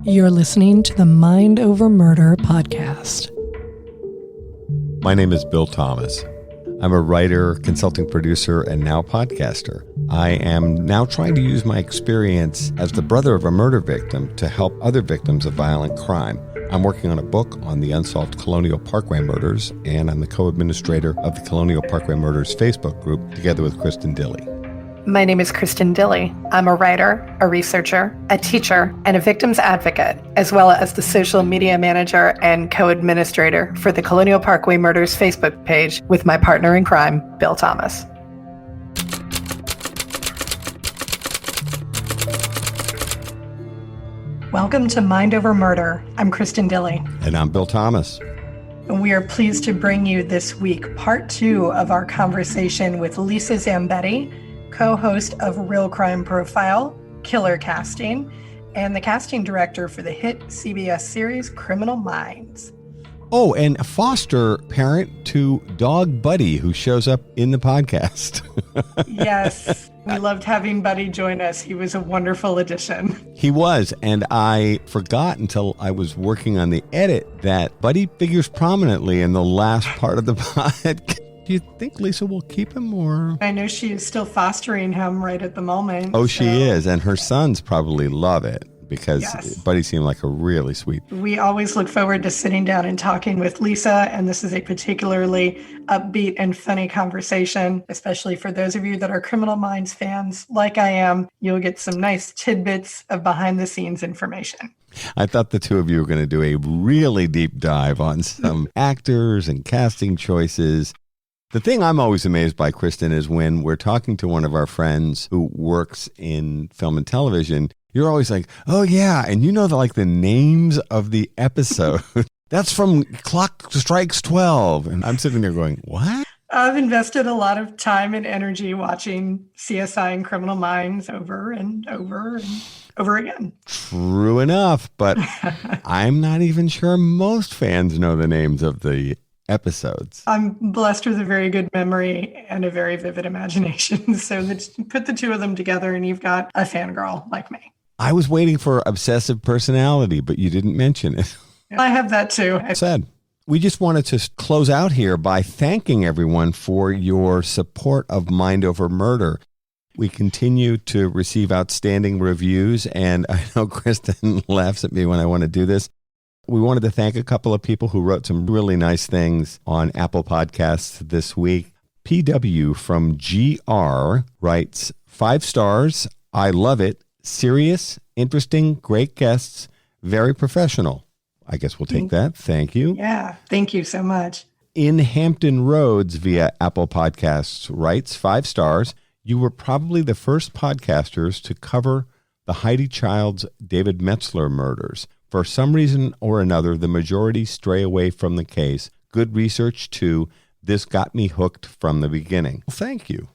You're listening to the Mind Over Murder podcast. My name is Bill Thomas. I'm a writer, consulting producer, and now podcaster. I am now trying to use my experience as the brother of a murder victim to help other victims of violent crime. I'm working on a book on the unsolved Colonial Parkway Murders, and I'm the co-administrator of the Colonial Parkway Murders Facebook group together with Kristin Dilley. My name is Kristin Dilley. I'm a writer, a researcher, a teacher, and a victims advocate, as well as the social media manager and co-administrator for the Colonial Parkway Murders Facebook page with my partner in crime, Bill Thomas. Welcome to Mind Over Murder. I'm Kristin Dilley. And I'm Bill Thomas. We are pleased to bring you this week part 2 of our conversation with Lisa Zambetti, co-host of Real Crime Profile, Killer Casting, and the casting director for the hit CBS series Criminal Minds. Oh, and a foster parent to dog Buddy, who shows up in the podcast. Yes, we loved having Buddy join us. He was a wonderful addition. He was, and I forgot until I was working on the edit that Buddy figures prominently in the last part of the podcast. Do you think Lisa will keep him, or? I know she is still fostering him right at the moment. Oh, she is, and her sons probably love it because Yes. Buddy seemed like a really sweet. We always look forward to sitting down and talking with Lisa, and this is a particularly upbeat and funny conversation, especially for those of you that are Criminal Minds fans like I am. You'll get some nice tidbits of behind-the-scenes information. I thought the two of you were going to do a really deep dive on some actors and casting choices. The thing I'm always amazed by, Kristin, is when we're talking to one of our friends who works in film and television, you're always like, oh yeah, and you know the names of the episode. That's from Clock Strikes 12. And I'm sitting there going, what? I've invested a lot of time and energy watching CSI and Criminal Minds over and over and over again. True enough, but I'm not even sure most fans know the names of the episodes. I'm blessed with a very good memory and a very vivid imagination. So put the two of them together and you've got a fangirl like me. I was waiting for obsessive personality, but you didn't mention it. I have that too. Said. We just wanted to close out here by thanking everyone for your support of Mind Over Murder. We continue to receive outstanding reviews, and I know Kristin laughs at me when I want to do this. We wanted to thank a couple of people who wrote some really nice things on Apple Podcasts this week. PW from GR writes, 5 stars, I love it, serious, interesting, great guests, very professional. I guess we'll take that. Thank you. Yeah, thank you so much. In Hampton Roads via Apple Podcasts writes, 5 stars, you were probably the first podcasters to cover the Heidi Childs David Metzler murders. For some reason or another, the majority stray away from the case. Good research, too. This got me hooked from the beginning. Well, thank you.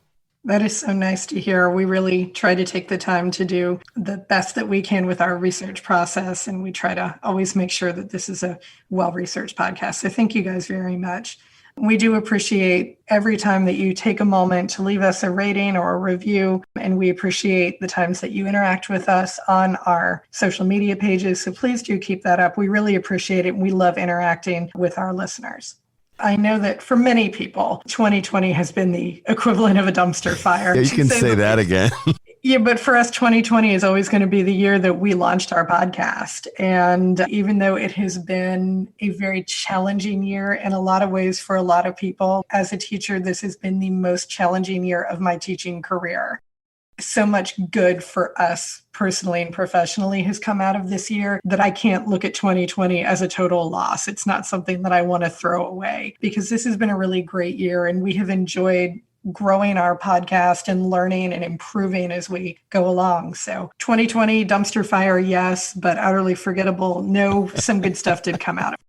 That is so nice to hear. We really try to take the time to do the best that we can with our research process, and we try to always make sure that this is a well-researched podcast. So thank you guys very much. We do appreciate every time that you take a moment to leave us a rating or a review, and we appreciate the times that you interact with us on our social media pages. So please do keep that up. We really appreciate it. We love interacting with our listeners. I know that for many people, 2020 has been the equivalent of a dumpster fire. Yeah, you can say that again. Yeah, but for us, 2020 is always going to be the year that we launched our podcast. And even though it has been a very challenging year in a lot of ways for a lot of people, as a teacher, this has been the most challenging year of my teaching career. So much good for us personally and professionally has come out of this year that I can't look at 2020 as a total loss. It's not something that I want to throw away because this has been a really great year and we have enjoyed growing our podcast and learning and improving as we go along. So 2020 dumpster fire, yes, but utterly forgettable. No, some good stuff did come out of it.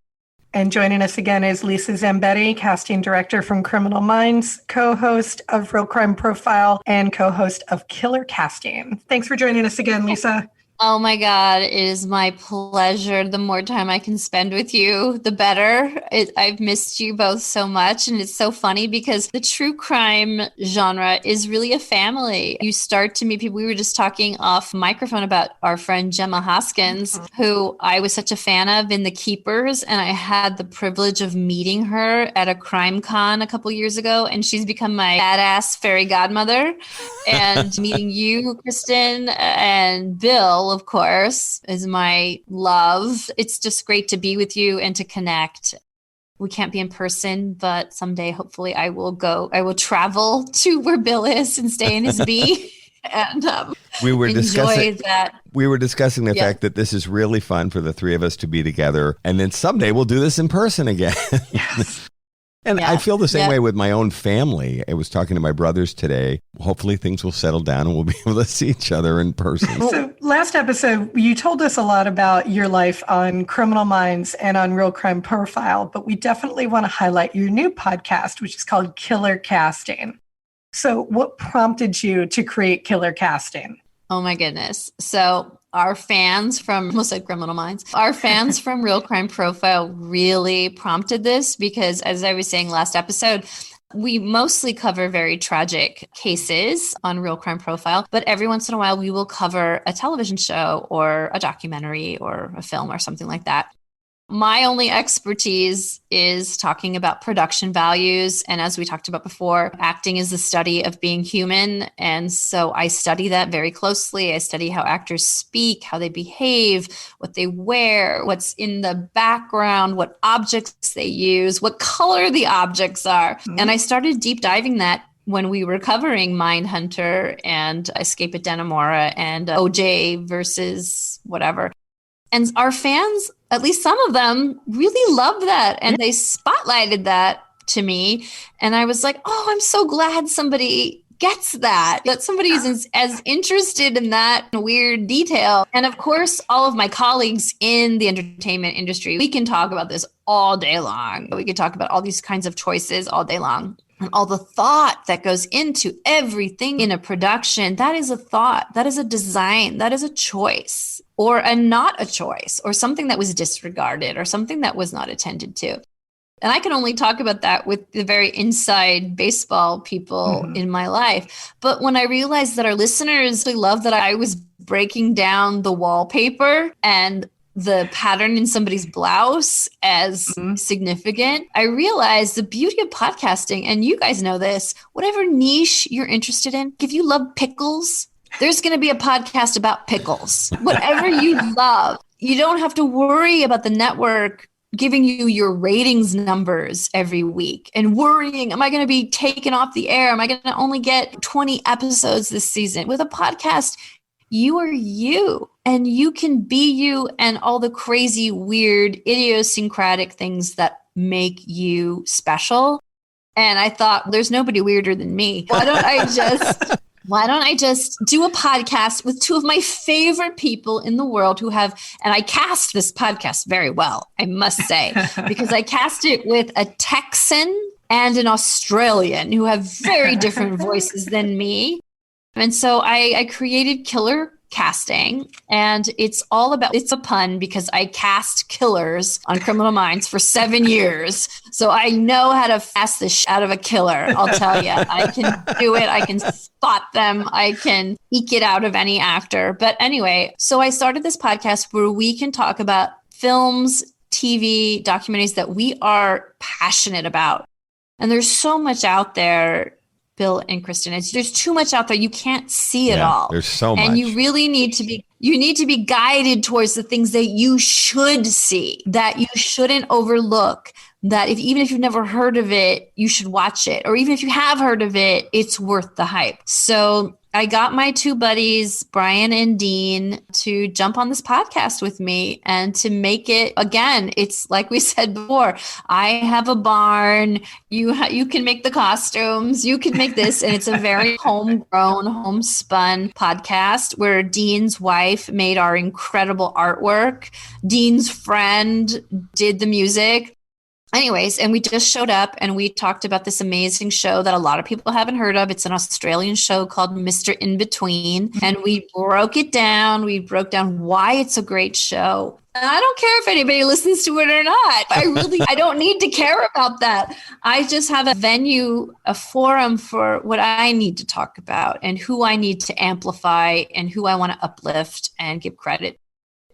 And joining us again is Lisa Zambetti, casting director from Criminal Minds, co-host of Real Crime Profile, and co-host of Killer Casting. Thanks for joining us again, Lisa. Oh my God, it is my pleasure. The more time I can spend with you, the better. I've missed you both so much. And it's so funny because the true crime genre is really a family. You start to meet people. We were just talking off microphone about our friend Gemma Hoskins, who I was such a fan of in The Keepers. And I had the privilege of meeting her at a crime con a couple years ago. And she's become my badass fairy godmother. And meeting you, Kristin, and Bill, of course, is my love. It's just great to be with you and to connect. We can't be in person, but someday, hopefully, I will travel to where Bill is and stay in his bee and we were enjoy that. We were discussing the fact that this is really fun for the three of us to be together. And then someday we'll do this in person again. Yes. And I feel the same way with my own family. I was talking to my brothers today. Hopefully things will settle down and we'll be able to see each other in person. So last episode, you told us a lot about your life on Criminal Minds and on Real Crime Profile, but we definitely want to highlight your new podcast, which is called Killer Casting. So what prompted you to create Killer Casting? Oh my goodness. So our fans from, almost like Criminal Minds, our fans from Real Crime Profile really prompted this because, as I was saying last episode, we mostly cover very tragic cases on Real Crime Profile, but every once in a while we will cover a television show or a documentary or a film or something like that. My only expertise is talking about production values. And as we talked about before, acting is the study of being human. And so I study that very closely. I study how actors speak, how they behave, what they wear, what's in the background, what objects they use, what color the objects are. Mm-hmm. And I started deep diving that when we were covering Mindhunter and Escape at Dannemora and OJ versus whatever. And our fans, at least some of them, really loved that. And they spotlighted that to me. And I was like, oh, I'm so glad somebody gets that somebody is as interested in that weird detail. And of course, all of my colleagues in the entertainment industry, we can talk about this all day long. We could talk about all these kinds of choices all day long. And all the thought that goes into everything in a production, that is a thought, that is a design, that is a choice, or a not a choice, or something that was disregarded, or something that was not attended to. And I can only talk about that with the very inside baseball people in my life. But when I realized that our listeners really loved that I was breaking down the wallpaper and the pattern in somebody's blouse as significant, I realized the beauty of podcasting, and you guys know this, whatever niche you're interested in, if you love pickles, there's going to be a podcast about pickles. Whatever you love, you don't have to worry about the network giving you your ratings numbers every week and worrying, am I going to be taken off the air? Am I going to only get 20 episodes this season? With a podcast, you are you, and you can be you and all the crazy, weird, idiosyncratic things that make you special. And I thought, there's nobody weirder than me. Why don't I just do a podcast with two of my favorite people in the world who have, and I cast this podcast very well, I must say, because I cast it with a Texan and an Australian who have very different voices than me. And so I created Killer Casting, and it's a pun because I cast killers on Criminal Minds for 7 years. So I know how to cast the out of a killer. I'll tell you, I can do it. I can spot them. I can eke it out of any actor. But anyway, so I started this podcast where we can talk about films, TV, documentaries that we are passionate about. And there's so much out there, Bill and Kristin. There's too much out there. You can't see it all. There's so much. And you really need to be guided towards the things that you should see, that you shouldn't overlook, that even if you've never heard of it, you should watch it. Or even if you have heard of it, it's worth the hype. So I got my two buddies, Brian and Dean, to jump on this podcast with me and to make it, again, it's like we said before, I have a barn, you can make the costumes, you can make this, and it's a very homegrown, homespun podcast where Dean's wife made our incredible artwork. Dean's friend did the music. Anyways, and we just showed up and we talked about this amazing show that a lot of people haven't heard of. It's an Australian show called Mr. In Between. And we broke it down. We broke down why it's a great show. And I don't care if anybody listens to it or not. I don't need to care about that. I just have a venue, a forum for what I need to talk about and who I need to amplify and who I want to uplift and give credit.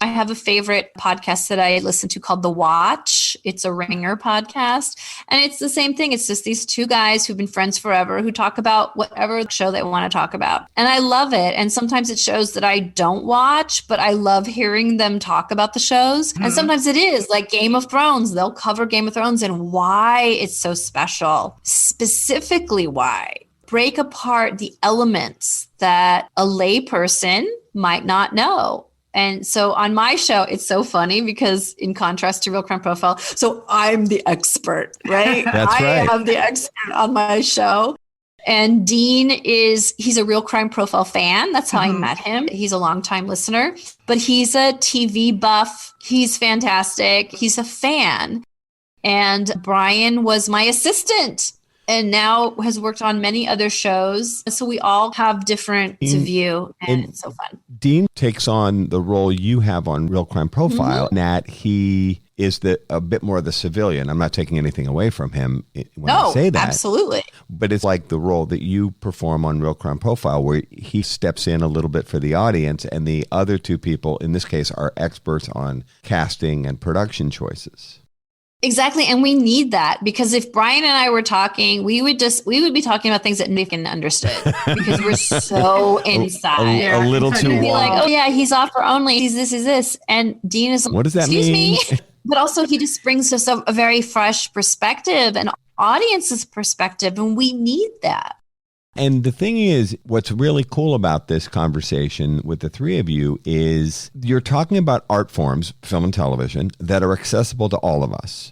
I have a favorite podcast that I listen to called The Watch. It's a Ringer podcast. And it's the same thing. It's just these two guys who've been friends forever who talk about whatever show they want to talk about. And I love it. And sometimes it shows that I don't watch, but I love hearing them talk about the shows. And sometimes it is like Game of Thrones. They'll cover Game of Thrones and why it's so special. Specifically why. Break apart the elements that a layperson might not know. And so on my show, it's so funny because in contrast to Real Crime Profile, so I'm the expert, right? That's right. I am the expert on my show. And Dean he's a Real Crime Profile fan. That's how I met him. He's a longtime listener, but he's a TV buff. He's fantastic. He's a fan. And Brian was my assistant and now has worked on many other shows. So we all have different to view, and it's so fun. Dean takes on the role you have on Real Crime Profile, in that he is a bit more of the civilian. I'm not taking anything away from him when I say that. Absolutely. But it's like the role that you perform on Real Crime Profile, where he steps in a little bit for the audience, and the other two people, in this case, are experts on casting and production choices. Exactly. And we need that because if Brian and I were talking, we would be talking about things that Nick understood because we're so inside. A little too be long. like, oh yeah, he's offer only. He's this, is this. And Dean is, what does that excuse mean? me. But also he just brings us a very fresh perspective and audience's perspective. And we need that. And the thing is, what's really cool about this conversation with the three of you is you're talking about art forms, film and television, that are accessible to all of us.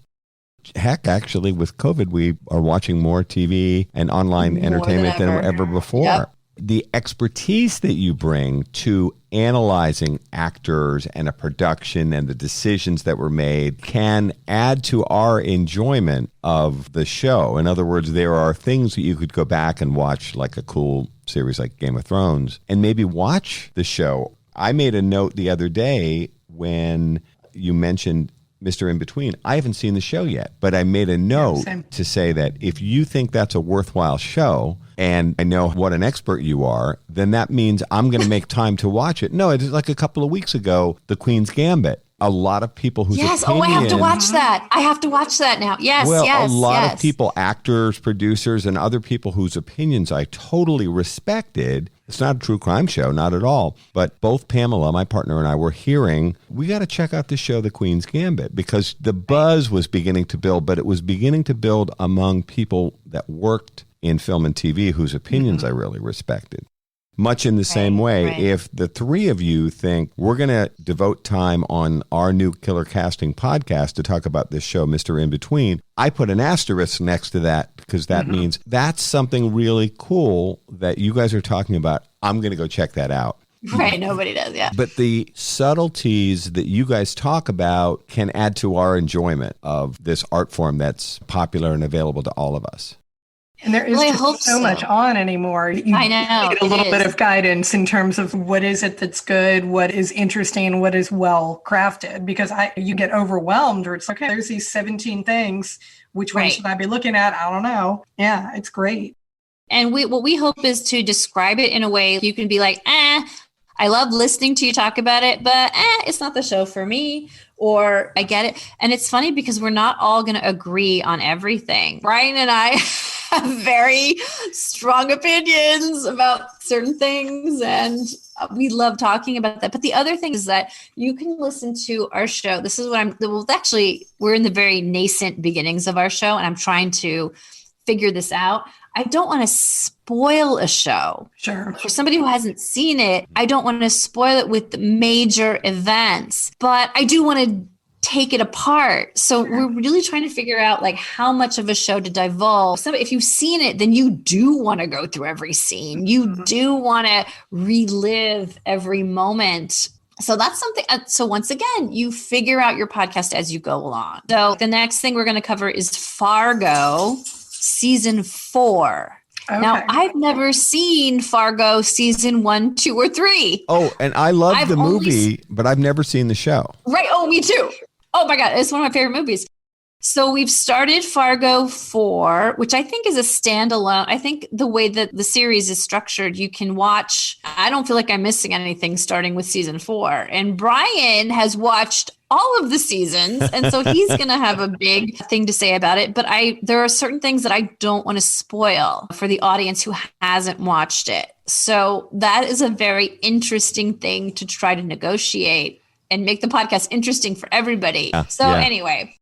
Heck, actually, with COVID, we are watching more TV and online entertainment than ever before. Yep. The expertise that you bring to analyzing actors and a production and the decisions that were made can add to our enjoyment of the show. In other words, there are things that you could go back and watch, like a cool series like Game of Thrones, and maybe watch the show. I made a note the other day when you mentioned Mr. In Between. I haven't seen the show yet, but I made a note to say that if you think that's a worthwhile show, and I know what an expert you are, then that means I'm going to make time to watch it. No, it's like a couple of weeks ago, The Queen's Gambit. A lot of people whose Yes. opinion, Oh, I have to watch that. I have to watch that now. Yes. Well, yes, a lot yes. of people, actors, producers, and other people whose opinions I totally respected. It's not a true crime show, not at all. But both Pamela, my partner, and I were hearing, we got to check out this show, The Queen's Gambit, because the buzz was beginning to build, but it was beginning to build among people that worked in film and TV whose opinions I really respected. Much in the same way, if the three of you think we're going to devote time on our new Killer Casting podcast to talk about this show, Mr. In Between, I put an asterisk next to that because that means that's something really cool that you guys are talking about. I'm going to go check that out. Right, nobody does, yeah. But the subtleties that you guys talk about can add to our enjoyment of this art form that's popular and available to all of us. And there is just so much on anymore. I know. Need a little bit of guidance in terms of what is it that's good, what is interesting, what is well crafted. Because you get overwhelmed, or it's okay, there's these 17 things. Which one should I be looking at? I don't know. Yeah, it's great. And what we hope is to describe it in a way you can be like, I love listening to you talk about it, but it's not the show for me, or I get it. And it's funny because we're not all going to agree on everything. Brian and I have very strong opinions about certain things, and we love talking about that. But the other thing is that you can listen to our show. This is what we're in the very nascent beginnings of our show, and I'm trying to figure this out. I don't want to spoil a show. Sure. For somebody who hasn't seen it, I don't want to spoil it with major events, but I do want to take it apart. So we're really trying to figure out like how much of a show to divulge. So if you've seen it, then you do want to go through every scene. You do want to relive every moment. So that's something. So once again, you figure out your podcast as you go along. So the next thing we're going to cover is Fargo season 4. Okay. Now, I've never seen Fargo season 1, 2, or 3. Oh, and I love the movie, but I've never seen the show. Right. Oh, me too. Oh my God. It's one of my favorite movies. So we've started Fargo 4, which I think is a standalone. I think the way that the series is structured, you can watch. I don't feel like I'm missing anything starting with season 4. And Brian has watched all of the seasons. And so he's going to have a big thing to say about it. But there are certain things that I don't want to spoil for the audience who hasn't watched it. So that is a very interesting thing to try to negotiate and make the podcast interesting for everybody. Anyway.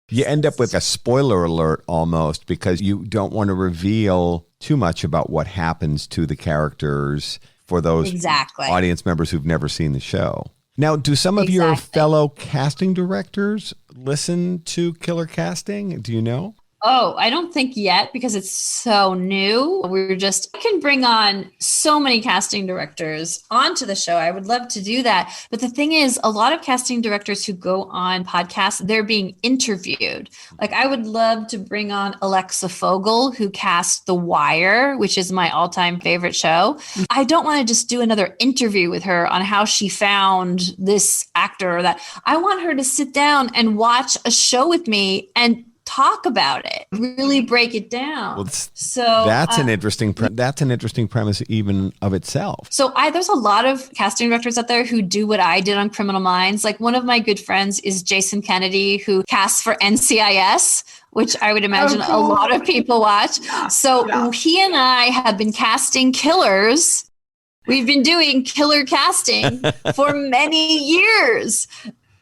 You end up with a spoiler alert almost because you don't want to reveal too much about what happens to the characters for those audience members who've never seen the show. Now, do some of your fellow casting directors listen to Killer Casting? Do you know? Oh, I don't think yet because it's so new. I can bring on so many casting directors onto the show. I would love to do that. But the thing is, a lot of casting directors who go on podcasts, they're being interviewed. Like I would love to bring on Alexa Fogel, who cast The Wire, which is my all-time favorite show. I don't want to just do another interview with her on how she found this actor or that. I want her to sit down and watch a show with me and talk about it, really break it down. Well, that's an interesting premise even of itself. So there's a lot of casting directors out there who do what I did on Criminal Minds. Like one of my good friends is Jason Kennedy, who casts for NCIS, which I would imagine a lot of people watch. He and I have been casting killers. We've been doing killer casting for many years.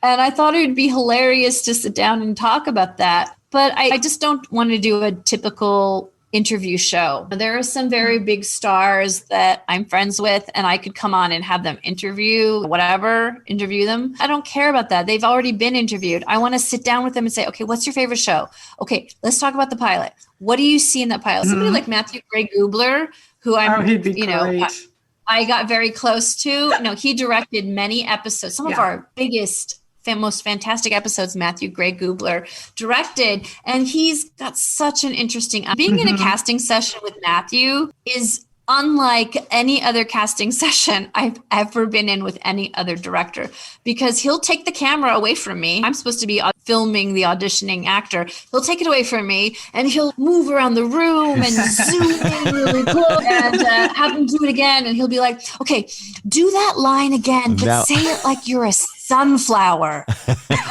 And I thought it would be hilarious to sit down and talk about that. But I just don't want to do a typical interview show. There are some very big stars that I'm friends with, and I could come on and have them interview them. I don't care about that. They've already been interviewed. I want to sit down with them and say, okay, what's your favorite show? Okay, let's talk about the pilot. What do you see in that pilot? Somebody like Matthew Gray Gubler, who he'd be great. I got very close to. He directed many episodes. Some of our biggest most fantastic episodes Matthew Gray Gubler directed, and he's got such an interesting being in a casting session with Matthew is unlike any other casting session I've ever been in with any other director, because he'll take the camera away from me. I'm supposed to be filming the auditioning actor. He'll take it away from me and he'll move around the room and zoom in really close and have him do it again. And he'll be like, okay, do that line again, but say it like you're a sunflower.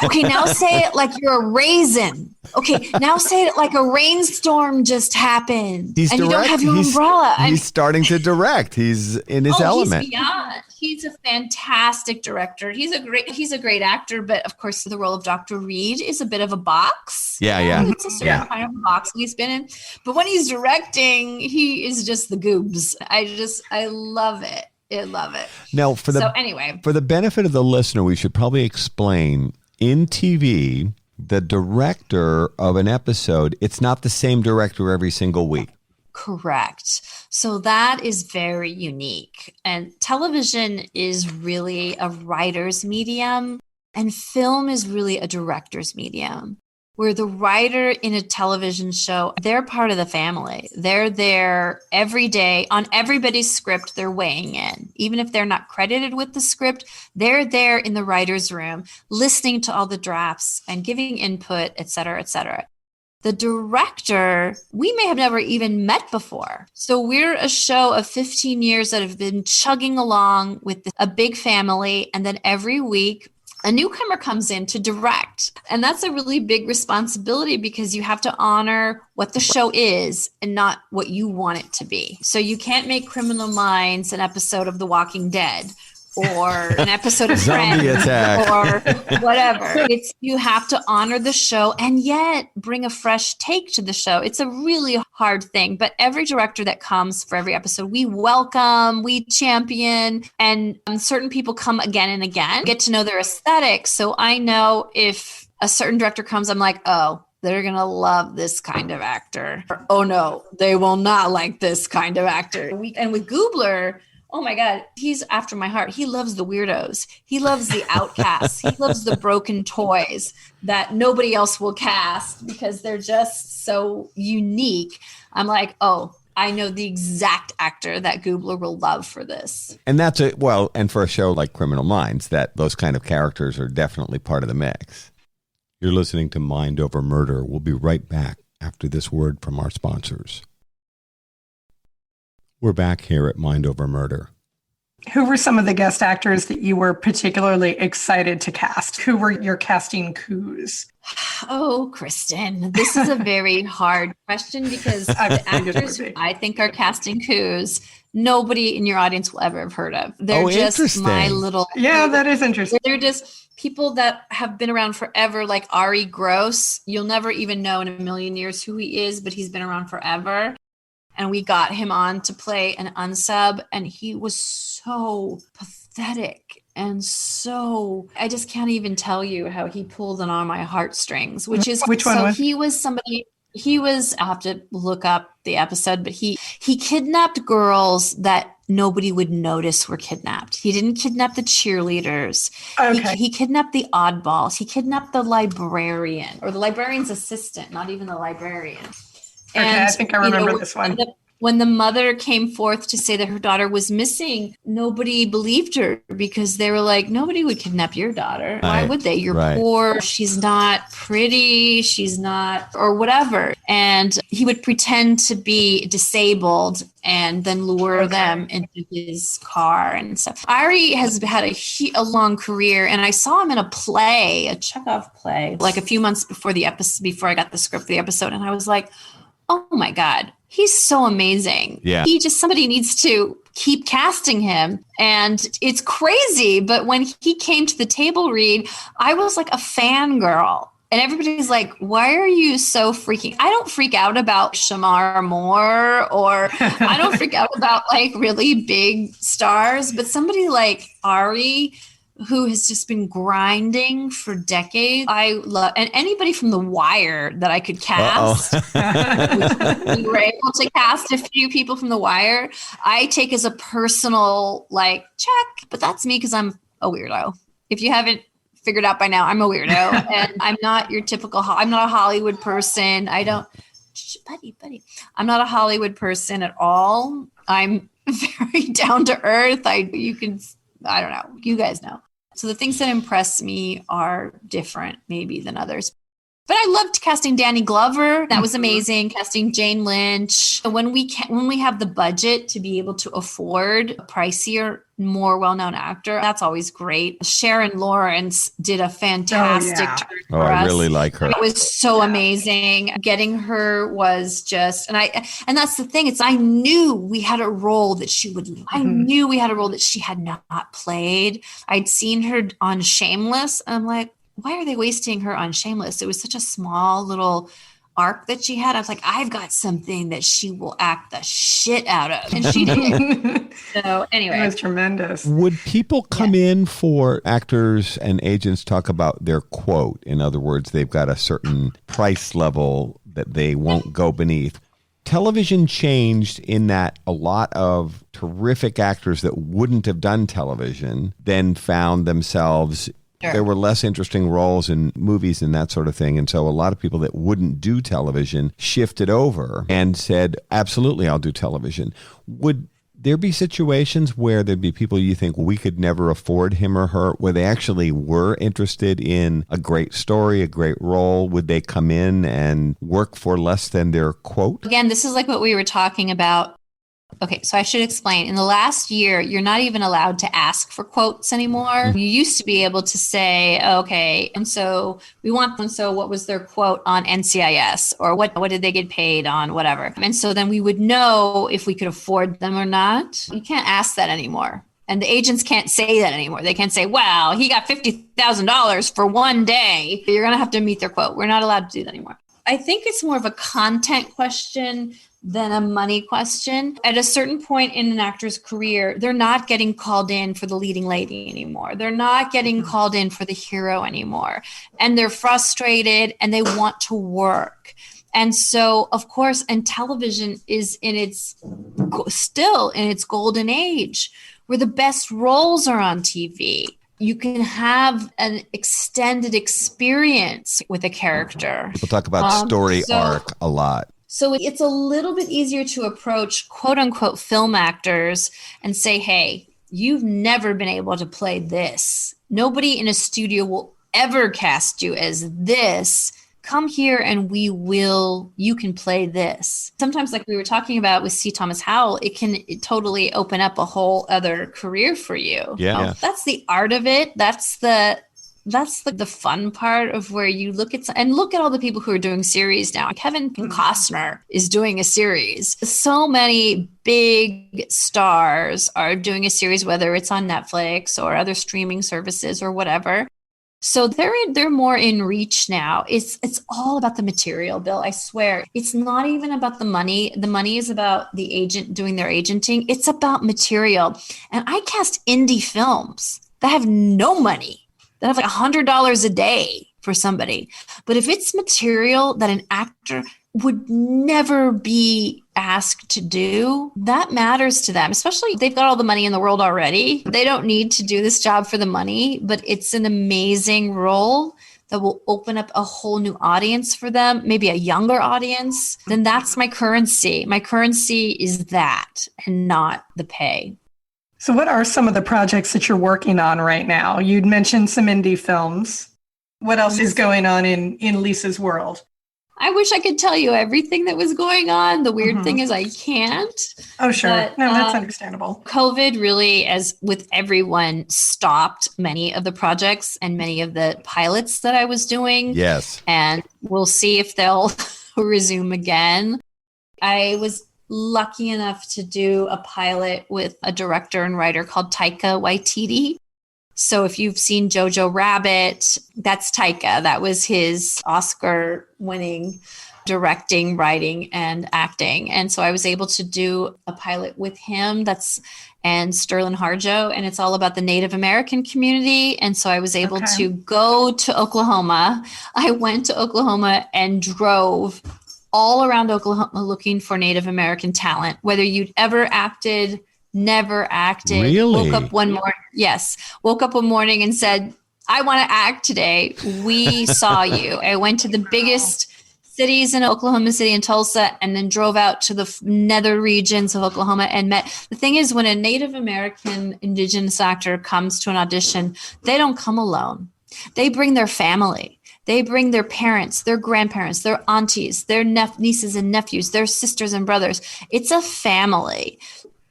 Okay, now say it like you're a raisin. Okay, now say it like a rainstorm just happened. You don't have your umbrella. He's starting to direct. He's in his element. He's beyond. He's a fantastic director. He's a great actor, but of course the role of Dr. Reed is a bit of a box. Yeah. It's a certain kind of box he's been in. But when he's directing, he is just the goobs. I love it. I love it. Now, for the benefit of the listener, we should probably explain in TV, the director of an episode, it's not the same director every single week. Correct. So that is very unique. And television is really a writer's medium, and film is really a director's medium. Where the writer in a television show, they're part of the family. They're there every day on everybody's script. They're weighing in. Even if they're not credited with the script, they're there in the writer's room, listening to all the drafts and giving input, et cetera, et cetera. The director, we may have never even met before. So we're a show of 15 years that have been chugging along with a big family. And then every week, a newcomer comes in to direct. And that's a really big responsibility because you have to honor what the show is and not what you want it to be. So you can't make Criminal Minds an episode of The Walking Dead or an episode of Zombie Friends Attack or whatever. You have to honor the show and yet bring a fresh take to the show. It's a really hard thing, but every director that comes for every episode, we welcome, we champion, and certain people come again and again, get to know their aesthetic. So I know if a certain director comes, I'm like, oh, they're going to love this kind of actor. Or, oh no, they will not like this kind of actor. And with Gubler, Oh my God, he's after my heart. He loves the weirdos. He loves the outcasts. He loves the broken toys that nobody else will cast because they're just so unique. I'm like, oh, I know the exact actor that Goobler will love for this. And that's and for a show like Criminal Minds, that those kind of characters are definitely part of the mix. You're listening to Mind Over Murder. We'll be right back after this word from our sponsors. We're back here at Mind Over Murder. Who were some of the guest actors that you were particularly excited to cast? Who were your casting coups? Oh, Kristin, this is a very hard question because the actors who I think are casting coups, nobody in your audience will ever have heard of. They're just my little... Yeah, that is interesting. They're just people that have been around forever, like Ari Gross. You'll never even know in a million years who he is, but he's been around forever. And we got him on to play an unsub, and he was so pathetic and so, I just can't even tell you how he pulled on my heartstrings, which one was? He was somebody, I'll have to look up the episode, but he kidnapped girls that nobody would notice were kidnapped. He didn't kidnap the cheerleaders. Okay. He kidnapped the oddballs. He kidnapped the librarian, or the librarian's assistant, not even the librarian. Okay, I think I remember this one. When the mother came forth to say that her daughter was missing, nobody believed her because they were like, nobody would kidnap your daughter. Why would they? You're poor. She's not pretty. She's not, or whatever. And he would pretend to be disabled and then lure them into his car and stuff. Ari has had a long career, and I saw him in a play, a Chekhov play, like a few months before the episode, before I got the script for the episode. And I was like, oh my God, he's so amazing. Yeah. Somebody needs to keep casting him. And it's crazy. But when he came to the table read, I was like a fangirl. And everybody's like, why are you so freaking? I don't freak out about Shamar Moore, or I don't freak out about like really big stars. But somebody like Ari, who has just been grinding for decades. I love, and anybody from The Wire that I could cast. We were able to cast a few people from The Wire. I take as a personal check, but that's me because I'm a weirdo. If you haven't figured out by now, I'm a weirdo, and I'm not your typical. I'm not a Hollywood person. Buddy. I'm not a Hollywood person at all. I'm very down to earth. I don't know. You guys know. So the things that impress me are different maybe than others. But I loved casting Danny Glover. That was amazing. Casting Jane Lynch. When we have the budget to be able to afford a pricier, more well-known actor, that's always great. Sharon Lawrence did a fantastic turn for us. I really like her. It was so amazing. Getting her was just, and that's the thing. I knew we had a role that she would. I knew we had a role that she had not played. I'd seen her on Shameless. And I'm like, why are they wasting her on Shameless? It was such a small little arc that she had. I was like, I've got something that she will act the shit out of. And she did. So anyway. It was tremendous. Would people come in for actors and agents talk about their quote? In other words, they've got a certain price level that they won't go beneath. Television changed in that a lot of terrific actors that wouldn't have done television then found themselves. There were less interesting roles in movies and that sort of thing. And so a lot of people that wouldn't do television shifted over and said, absolutely, I'll do television. Would there be situations where there'd be people you think we could never afford him or her, where they actually were interested in a great story, a great role? Would they come in and work for less than their quote? Again, this is like what we were talking about. Okay, so I should explain. In the last year, you're not even allowed to ask for quotes anymore. You used to be able to say, okay, and so we want them. So what was their quote on NCIS, or what did they get paid on, whatever. And so then we would know if we could afford them or not. You can't ask that anymore. And the agents can't say that anymore. They can't say, wow, he got $50,000 for one day. You're going to have to meet their quote. We're not allowed to do that anymore. I think it's more of a content question than a money question. At a certain point in an actor's career, they're not getting called in for the leading lady anymore. They're not getting called in for the hero anymore. And they're frustrated and they want to work. And so, of course, and television is still in its golden age where the best roles are on TV. You can have an extended experience with a character. People talk about story arc a lot. So it's a little bit easier to approach quote unquote film actors and say, hey, you've never been able to play this. Nobody in a studio will ever cast you as this. Come here and you can play this. Sometimes, like we were talking about with C. Thomas Howell, it can totally open up a whole other career for you. Yeah. That's the art of it. That's the fun part of where you look at all the people who are doing series now. Kevin Costner is doing a series. So many big stars are doing a series, whether it's on Netflix or other streaming services or whatever. So they're more in reach now. It's all about the material, Bill. I swear. It's not even about the money. The money is about the agent doing their agenting. It's about material. And I cast indie films that have no money, that have like $100 a day for somebody. But if it's material that an actor would never be asked to do, that matters to them, especially if they've got all the money in the world already. They don't need to do this job for the money, but it's an amazing role that will open up a whole new audience for them, maybe a younger audience. Then that's my currency. My currency is that and not the pay. So what are some of the projects that you're working on right now? You'd mentioned some indie films. What else is going on in Lisa's world? I wish I could tell you everything that was going on. The weird thing is I can't. Oh, sure. But, no, that's understandable. COVID really, as with everyone, stopped many of the projects and many of the pilots that I was doing. Yes. And we'll see if they'll resume again. I was lucky enough to do a pilot with a director and writer called Taika Waititi. So if you've seen Jojo Rabbit, that's Taika. That was his Oscar-winning directing, writing, and acting. And so I was able to do a pilot with him and Sterling Harjo, and it's all about the Native American community. And so I was able to go to Oklahoma. I went to Oklahoma and drove all around Oklahoma looking for Native American talent, whether you'd ever acted, never acted. Really? Woke up one morning and said, I want to act today. We saw you. I went to the biggest cities in Oklahoma City and Tulsa, and then drove out to the nether regions of Oklahoma and met. The thing is, when a Native American Indigenous actor comes to an audition, they don't come alone. They bring their family. They bring their parents, their grandparents, their aunties, their nieces and nephews, their sisters and brothers. It's a family.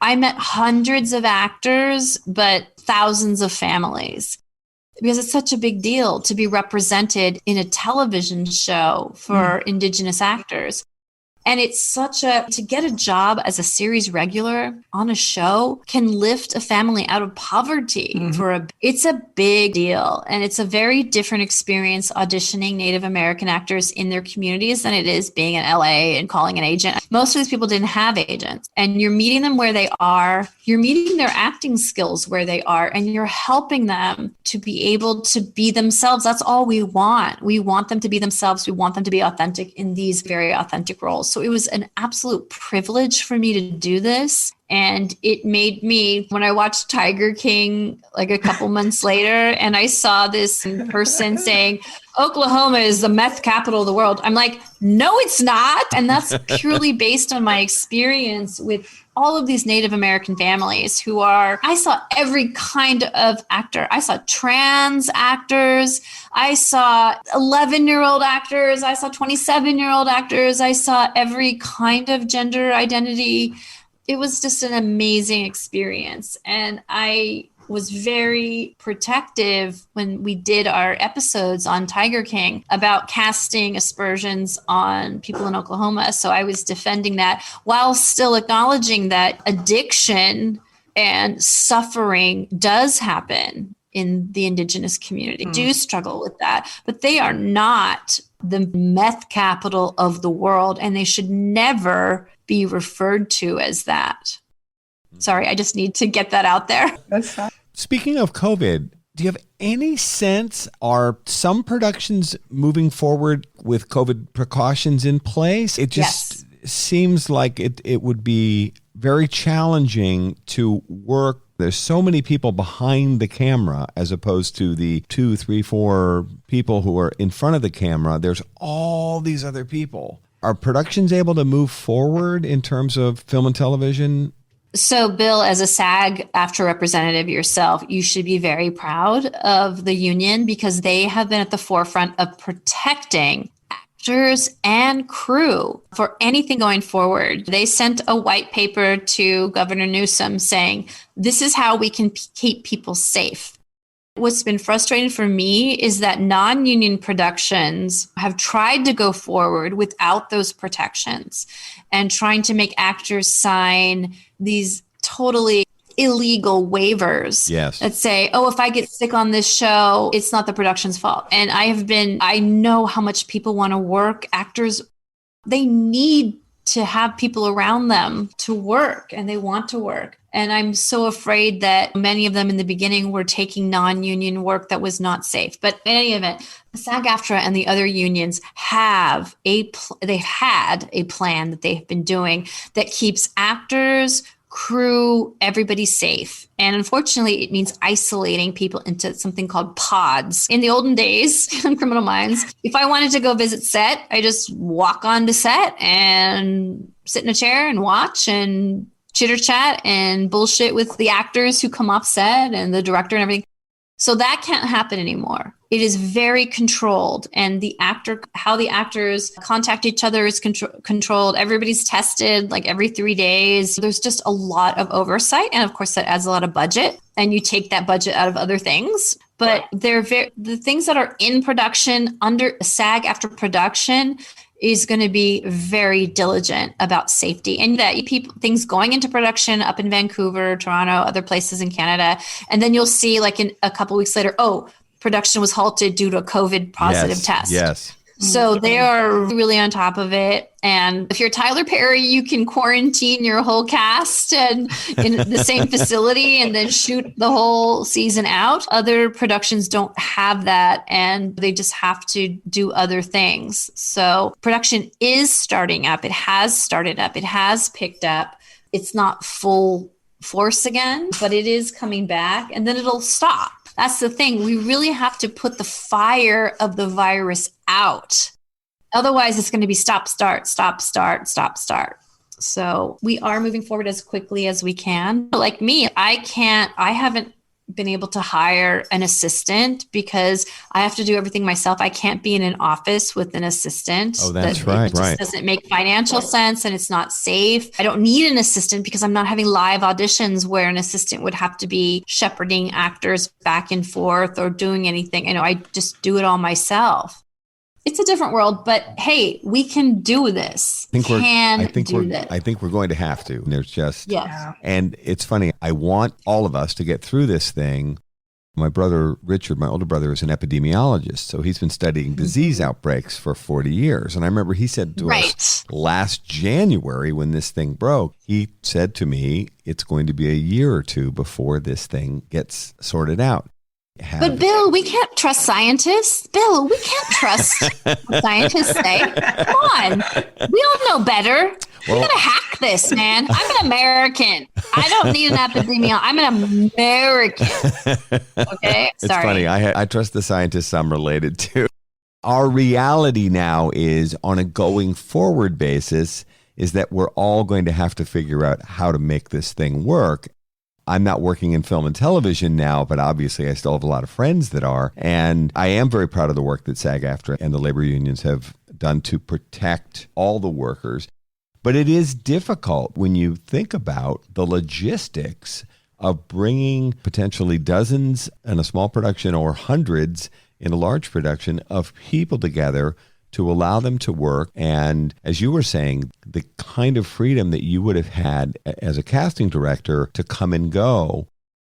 I met hundreds of actors, but thousands of families, because it's such a big deal to be represented in a television show for Indigenous actors. And it's to get a job as a series regular on a show can lift a family out of poverty it's a big deal. And it's a very different experience auditioning Native American actors in their communities than it is being in LA and calling an agent. Most of these people didn't have agents, and you're meeting them where they are. You're meeting their acting skills where they are, and you're helping them to be able to be themselves. That's all we want. We want them to be themselves. We want them to be authentic in these very authentic roles. So it was an absolute privilege for me to do this. And it made me, when I watched Tiger King like a couple months later, and I saw this person saying, Oklahoma is the meth capital of the world. I'm like, no, it's not. And that's purely based on my experience with all of these Native American families I saw every kind of actor. I saw trans actors. I saw 11-year-old actors. I saw 27-year-old actors. I saw every kind of gender identity. It was just an amazing experience. And I was very protective when we did our episodes on Tiger King about casting aspersions on people in Oklahoma. So I was defending that while still acknowledging that addiction and suffering does happen in the Indigenous community, do struggle with that, but they are not the meth capital of the world, and they should never be referred to as that. Sorry, I just need to get that out there. That's fine. Speaking of COVID, Do you have any sense, are some productions moving forward with COVID precautions in place? It just seems like it would be very challenging to work. There's so many people behind the camera as opposed to the 2, 3, 4 people who are in front of the camera. There's all these other people. Are productions able to move forward in terms of film and television? So, Bill, as a SAG-AFTRA representative yourself, you should be very proud of the union because they have been at the forefront of protecting actors and crew for anything going forward. They sent a white paper to Governor Newsom saying, this is how we can keep people safe. What's been frustrating for me is that non-union productions have tried to go forward without those protections and trying to make actors sign these totally illegal waivers that say, oh, if I get sick on this show, it's not the production's fault. And I know how much people want to work. Actors, they need to have people around them to work and they want to work. And I'm so afraid that many of them in the beginning were taking non-union work that was not safe. But in any event, SAG-AFTRA and the other unions have they've had a plan that they've been doing that keeps actors, crew, everybody safe. And unfortunately, it means isolating people into something called pods. In the olden days, in Criminal Minds, if I wanted to go visit set, I just walk onto set and sit in a chair and watch and chitter chat and bullshit with the actors who come off set and the director and everything. So that can't happen anymore. It is very controlled, and how the actors contact each other is controlled. Everybody's tested like every 3 days. There's just a lot of oversight, and of course that adds a lot of budget. And you take that budget out of other things. But the things that are in production under SAG-AFTRA production is going to be very diligent about safety, and that things going into production up in Vancouver, Toronto, other places in Canada. And then you'll see like in a couple of weeks later, production was halted due to a COVID positive test. Yes. So they are really on top of it. And if you're Tyler Perry, you can quarantine your whole cast and in the same facility and then shoot the whole season out. Other productions don't have that, and they just have to do other things. So production is starting up. It has started up. It has picked up. It's not full force again, but it is coming back, and then it'll stop. That's the thing. We really have to put the fire of the virus out. Otherwise, it's going to be stop, start, stop, start, stop, start. So we are moving forward as quickly as we can. Like me, I haven't been able to hire an assistant because I have to do everything myself. I can't be in an office with an assistant. Oh, that's right. It just doesn't make financial sense, and it's not safe. I don't need an assistant because I'm not having live auditions where an assistant would have to be shepherding actors back and forth or doing anything. I just do it all myself. It's a different world, but hey, we can do this. I think we're going to have to. There's just, and it's funny. I want all of us to get through this thing. My brother, Richard, my older brother, is an epidemiologist. So he's been studying disease outbreaks for 40 years. And I remember he said to us last January when this thing broke, he said to me, it's going to be a year or two before this thing gets sorted out. But Bill, we can't trust scientists. Bill, we can't trust what scientists say. Come on. We all know better. We're going to hack this, man. I'm an American. I don't need an epidemiologist. I'm an American. Okay? It's funny. I trust the scientists I'm related to. Our reality now is, on a going forward basis, is that we're all going to have to figure out how to make this thing work. I'm not working in film and television now, but obviously I still have a lot of friends that are. And I am very proud of the work that SAG-AFTRA and the labor unions have done to protect all the workers. But it is difficult when you think about the logistics of bringing potentially dozens in a small production or hundreds in a large production of people together to allow them to work. And as you were saying, the kind of freedom that you would have had as a casting director to come and go,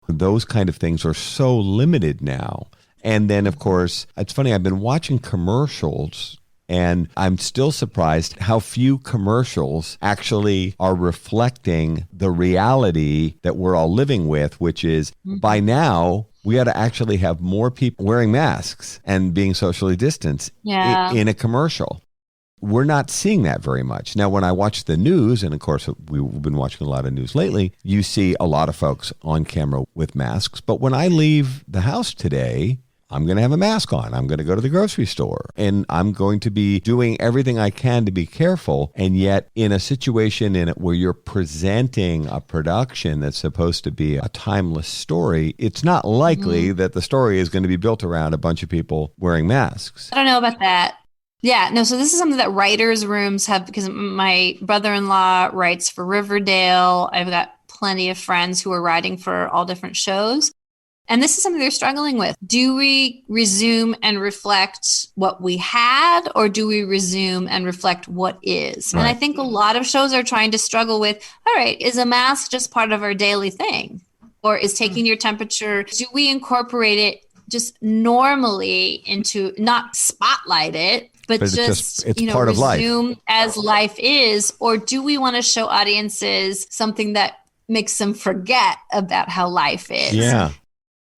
those kind of things are so limited now. And then, of course, it's funny, I've been watching commercials, and I'm still surprised how few commercials actually are reflecting the reality that we're all living with, which is by now, We ought to actually have more people wearing masks and being socially distanced in a commercial. We're not seeing that very much. Now, when I watch the news, and of course, we've been watching a lot of news lately, you see a lot of folks on camera with masks. But when I leave the house today, I'm going to have a mask on. I'm going to go to the grocery store, and I'm going to be doing everything I can to be careful. And yet, in a situation where you're presenting a production that's supposed to be a timeless story, it's not likely that the story is going to be built around a bunch of people wearing masks. I don't know about that. Yeah, no, so this is something that writers' rooms have, because my brother-in-law writes for Riverdale. I've got plenty of friends who are writing for all different shows. And this is something they're struggling with. Do we resume and reflect what we had, or do we resume and reflect what is? Right. And I think a lot of shows are trying to struggle with, all right, is a mask just part of our daily thing? Or is taking your temperature, do we incorporate it just normally into, not spotlight it, but just it's part of resume life as life is? Or do we want to show audiences something that makes them forget about how life is? Yeah.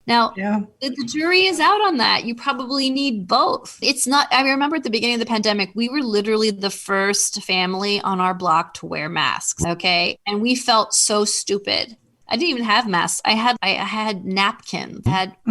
Now, the jury is out on that. You probably need both. It's not, I remember at the beginning of the pandemic, we were literally the first family on our block to wear masks. Okay. And we felt so stupid. I didn't even have masks. I had napkins,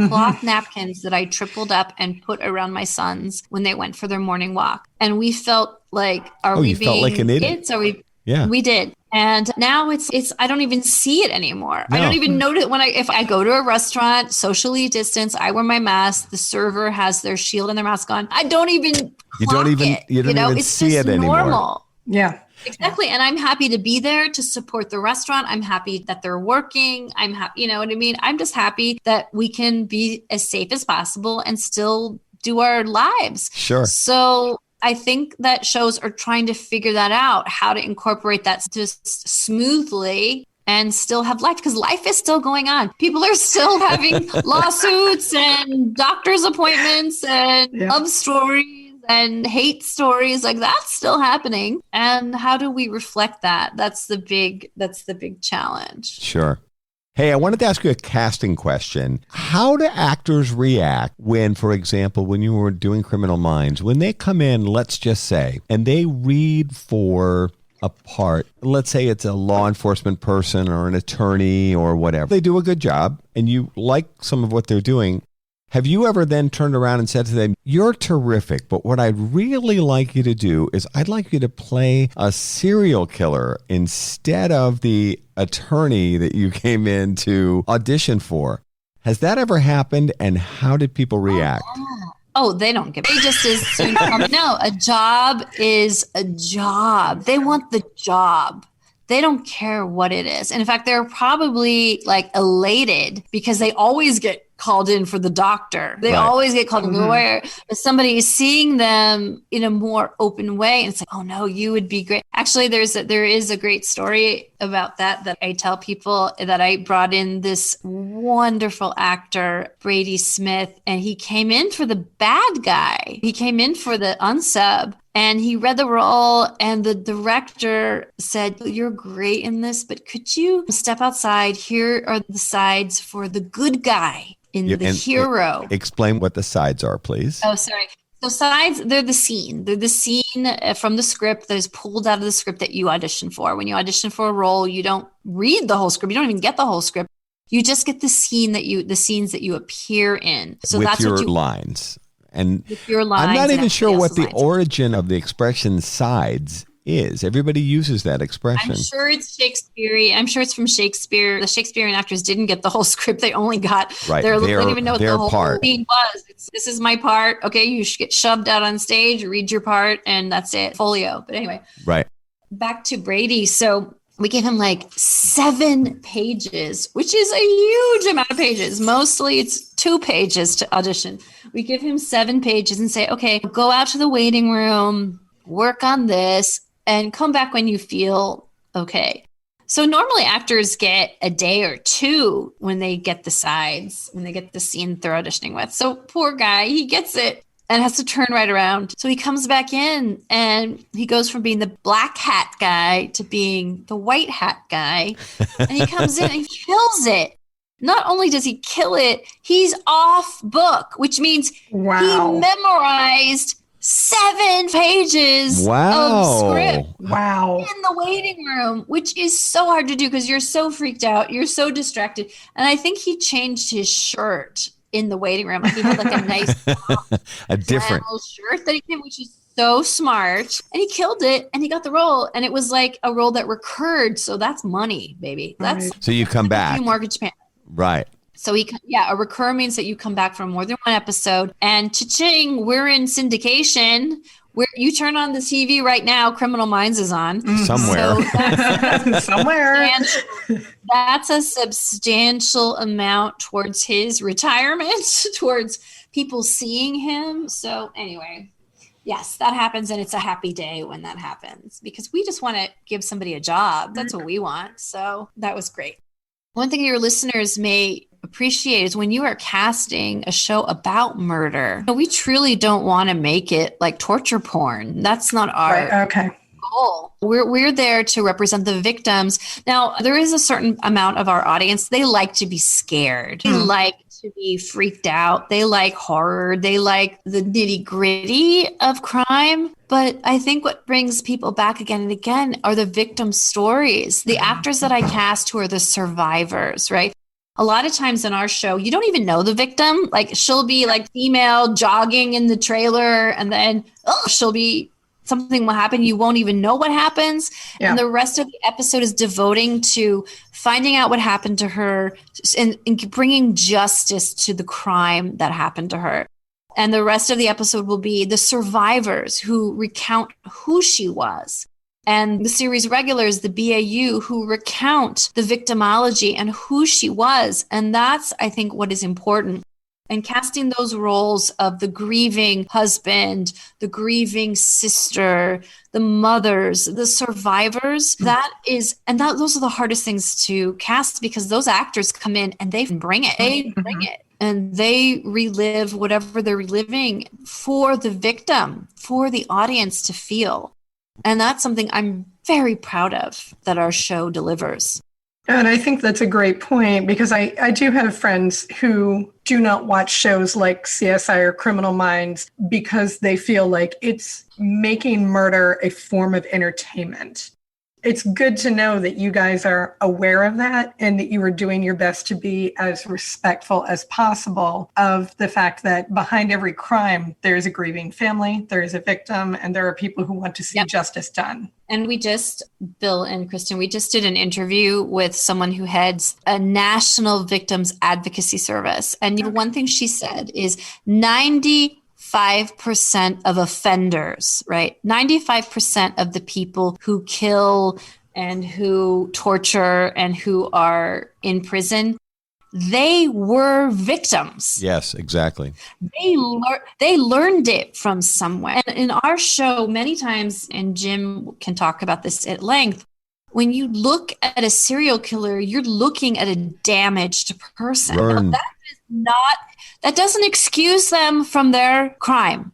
cloth napkins that I tripled up and put around my sons when they went for their morning walk. And we felt like, are we being like an idiot? Kids? Are we? Yeah, we did. And now it's I don't even see it anymore. No. I don't even notice if I go to a restaurant, socially distanced, I wear my mask, the server has their shield and their mask on. I don't even you don't even see it anymore. Normal. Yeah. Exactly. And I'm happy to be there to support the restaurant. I'm happy that they're working. I'm happy, you know what I mean? I'm just happy that we can be as safe as possible and still do our lives. Sure. So I think that shows are trying to figure that out, how to incorporate that just smoothly and still have life, because life is still going on. People are still having lawsuits and doctor's appointments and love stories and hate stories. Like, that's still happening. And how do we reflect that? That's the big challenge. Sure. Hey, I wanted to ask you a casting question. How do actors react when, for example, when you were doing Criminal Minds, when they come in, let's just say, and they read for a part, let's say it's a law enforcement person or an attorney or whatever. They do a good job and you like some of what they're doing. Have you ever then turned around and said to them, you're terrific, but what I'd really like you to do is I'd like you to play a serial killer instead of the attorney that you came in to audition for? Has that ever happened, and how did people react? Oh, they don't give it. They just as soon no, a job is a job. They want the job. They don't care what it is. And in fact, they're probably like elated because they always get called in for the doctor. They always get called in for the lawyer. But somebody is seeing them in a more open way. And it's like, oh no, you would be great. Actually, there is a great story about that I tell people, that I brought in this wonderful actor, Brady Smith, and he came in for the bad guy. He came in for the unsub. And he read the role, and the director said, you're great in this, but could you step outside? Here are the sides for the good guy in the hero. Explain what the sides are, please. Oh, sorry. So sides, they're the scene. They're the scene from the script that is pulled out of the script that you audition for. When you audition for a role, you don't read the whole script. You don't even get the whole script. You just get the scenes that you appear in. So with that's your what you lines. And I'm not even sure what the origin of the expression sides is. Everybody uses that expression. I'm sure it's Shakespearean. I'm sure it's from Shakespeare. The Shakespearean actors didn't get the whole script. They only got they didn't even know what the whole part. Scene was. This is my part. Okay, you should get shoved out on stage, read your part, and that's it. Folio. But anyway. Right. Back to Brady. So we gave him like 7 pages, which is a huge amount of pages. Mostly it's 2 pages to audition. We give him 7 pages and say, okay, go out to the waiting room, work on this, and come back when you feel okay. So normally actors get a day or 2 when they get the sides, when they get the scene they're auditioning with. So poor guy, he gets it and has to turn right around. So he comes back in and he goes from being the black hat guy to being the white hat guy. And he comes in and he kills it. Not only does he kill it, he's off book, which means he memorized 7 pages of script in the waiting room, which is so hard to do because you're so freaked out. You're so distracted. And I think he changed his shirt in the waiting room. Like he had like a nice a different shirt that he did, which is so smart. And he killed it and he got the role. And it was like a role that recurred. So that's money, baby. That's so you come back. Mortgage payment. Right. So a recur means that you come back for more than one episode. And cha-ching, we're in syndication. Where you turn on the TV right now, Criminal Minds is on. Somewhere. So Somewhere. That's a substantial amount towards his retirement, towards people seeing him. So anyway, yes, that happens. And it's a happy day when that happens because we just want to give somebody a job. That's what we want. So that was great. One thing your listeners may appreciate is when you are casting a show about murder, we truly don't want to make it like torture porn. That's not our goal. We're there to represent the victims. Now, there is a certain amount of our audience, they like to be scared. They like to be freaked out. They like horror. They like the nitty gritty of crime. But I think what brings people back again and again are the victim stories, the actors that I cast who are the survivors, right? A lot of times in our show, you don't even know the victim. Like she'll be like female jogging in the trailer and then something will happen. You won't even know what happens. Yeah. And the rest of the episode is devoting to finding out what happened to her and bringing justice to the crime that happened to her. And the rest of the episode will be the survivors who recount who she was. And the series regulars, the BAU, who recount the victimology and who she was. And that's, I think, what is important. And casting those roles of the grieving husband, the grieving sister, the mothers, the survivors, those are the hardest things to cast because those actors come in and they bring it. They bring it. And they relive whatever they're reliving for the victim, for the audience to feel. And that's something I'm very proud of that our show delivers. And I think that's a great point because I do have friends who do not watch shows like CSI or Criminal Minds because they feel like it's making murder a form of entertainment. It's good to know that you guys are aware of that and that you are doing your best to be as respectful as possible of the fact that behind every crime, there is a grieving family, there is a victim, and there are people who want to see justice done. And Bill and Kristin, we just did an interview with someone who heads a national victims advocacy service. And one thing she said is 95% of offenders, right? 95% of the people who kill and who torture and who are in prison, they were victims. Yes, exactly. They learned it from somewhere. And in our show, many times, and Jim can talk about this at length, when you look at a serial killer, you're looking at a damaged person. Now, that doesn't excuse them from their crime.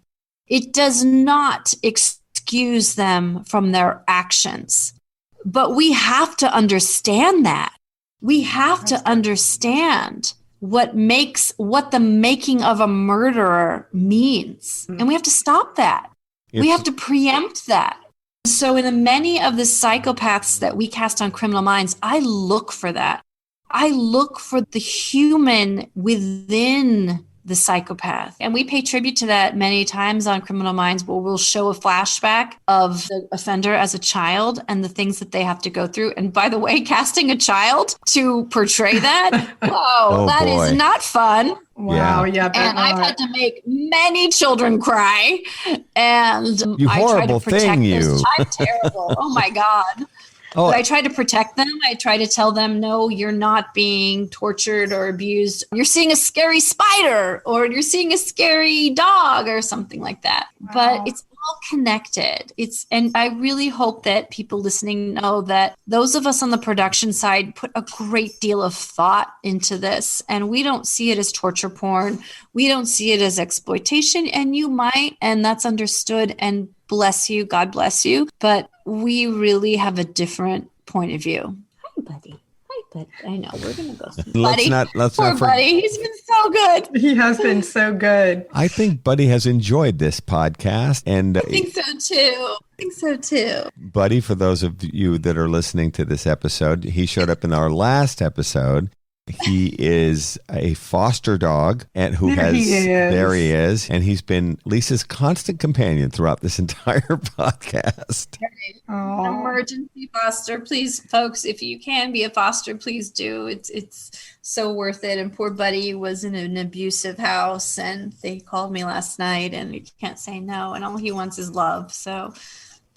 It does not excuse them from their actions. But we have to understand that. We have to understand what the making of a murderer means. And we have to stop that. We have to preempt that. So in many of the psychopaths that we cast on Criminal Minds, I look for that. I look for the human within the psychopath. And we pay tribute to that many times on Criminal Minds, where we'll show a flashback of the offender as a child and the things that they have to go through. And by the way, casting a child to portray that, that is not fun. Wow, yeah. And I've had to make many children cry. And you I horrible try to protect thing, this. you. I'm terrible. Oh my God. But I try to protect them. I try to tell them, no, you're not being tortured or abused. You're seeing a scary spider or you're seeing a scary dog or something like that. Wow. But it's all connected. And I really hope that people listening know that those of us on the production side put a great deal of thought into this. And we don't see it as torture porn. We don't see it as exploitation. And you might, and that's understood. And bless you, God bless you. But we really have a different point of view. Hi, buddy. Hi. but I know we're going to go see Let's Buddy. not Poor Buddy. He's been so good. He has been so good. I think Buddy has enjoyed this podcast. And I think so too. Buddy, for those of you that are listening to this episode, he showed up in our last episode. He is a foster dog and there he is. And he's been Lisa's constant companion throughout this entire podcast. Emergency foster. Please, folks, if you can be a foster, please do. It's so worth it. And poor Buddy was in an abusive house and they called me last night and he can't say no. And all he wants is love. So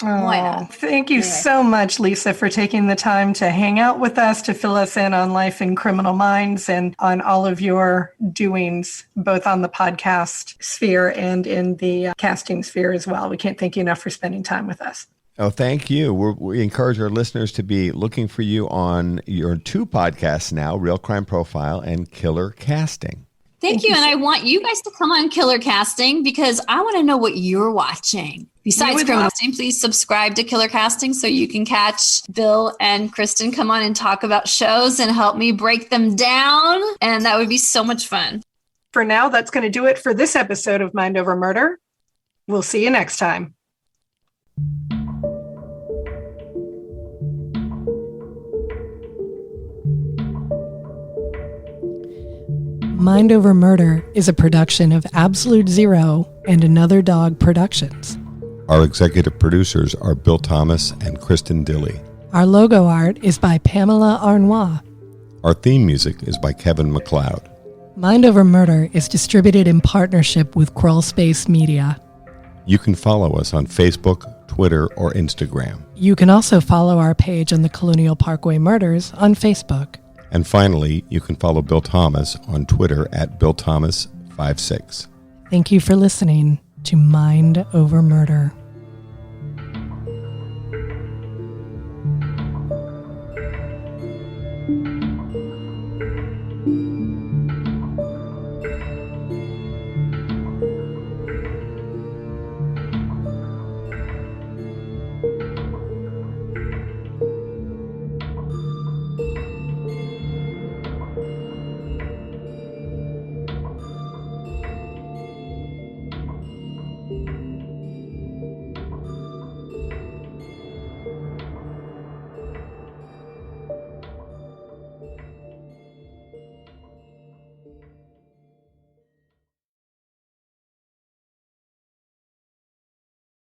why not? Thank you so much, Lisa, for taking the time to hang out with us, to fill us in on life in Criminal Minds and on all of your doings, both on the podcast sphere and in the casting sphere as well. We can't thank you enough for spending time with us. Oh, thank you. We encourage our listeners to be looking for you on your 2 podcasts now, Real Crime Profile and Killer Casting. Thank you. And I want you guys to come on Killer Casting because I want to know what you're watching. Besides Criminal Casting, please subscribe to Killer Casting so you can catch Bill and Kristin come on and talk about shows and help me break them down. And that would be so much fun. For now, that's going to do it for this episode of Mind Over Murder. We'll see you next time. Mind Over Murder is a production of Absolute Zero and Another Dog Productions. Our executive producers are Bill Thomas and Kristin Dilley. Our logo art is by Pamela Arnois. Our theme music is by Kevin MacLeod. Mind Over Murder is distributed in partnership with Crawl Space Media. You can follow us on Facebook, Twitter, or Instagram. You can also follow our page on the Colonial Parkway Murders on Facebook. And finally, you can follow Bill Thomas on Twitter at BillThomas56. Thank you for listening to Mind Over Murder.